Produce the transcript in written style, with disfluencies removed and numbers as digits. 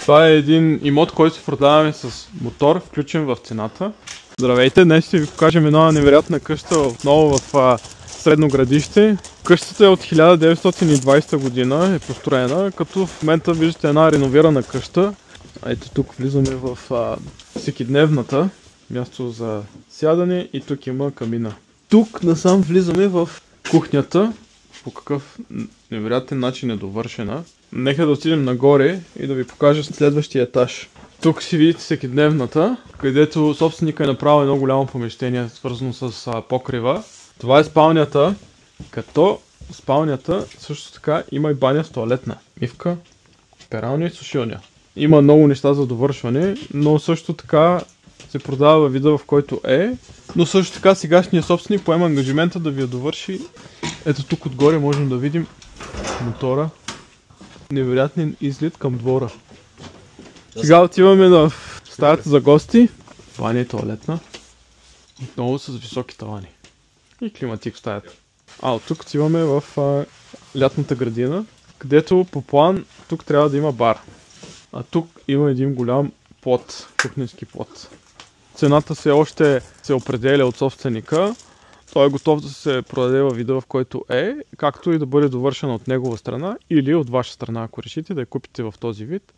Това е един имот, който се продаваме с мотор, включен в цената. Здравейте, днес ще ви покажем една невероятна къща отново в Средно Градище. Къщата е от 1920 година, е построена, като в момента виждате една реновирана къща. Ето тук влизаме в всекидневната, място за сядане и тук има камина. Тук насам влизаме в кухнята, по какъв невероятен начин е довършена. Нека да отидем нагоре и да ви покажа следващия етаж. Тук си видите всекидневната, където собственика е направил едно голямо помещение, свързано с покрива. Това е спалнята, като спалнята също така има и баня с тоалетна, мивка, пералня и сушилня. Има много неща за довършване, но също така се продава във вида, в който е. Но също така сегашният собственик поема ангажимента да ви я довърши. Ето тук отгоре можем да видим мотора. Невероятен изглед към двора. Сега отиваме в стаята за гости. Баня и тоалетна. Отново с високи тавани. И климатик в стаята. От тук отиваме в лятната градина, където по план тук трябва да има бар. А тук има един голям плот, кухненски плот. Цената все още се определя от собственика. Той е готов да се продаде във вида, в който е, както и да бъде довършена от негова страна или от ваша страна, ако решите да я купите в този вид.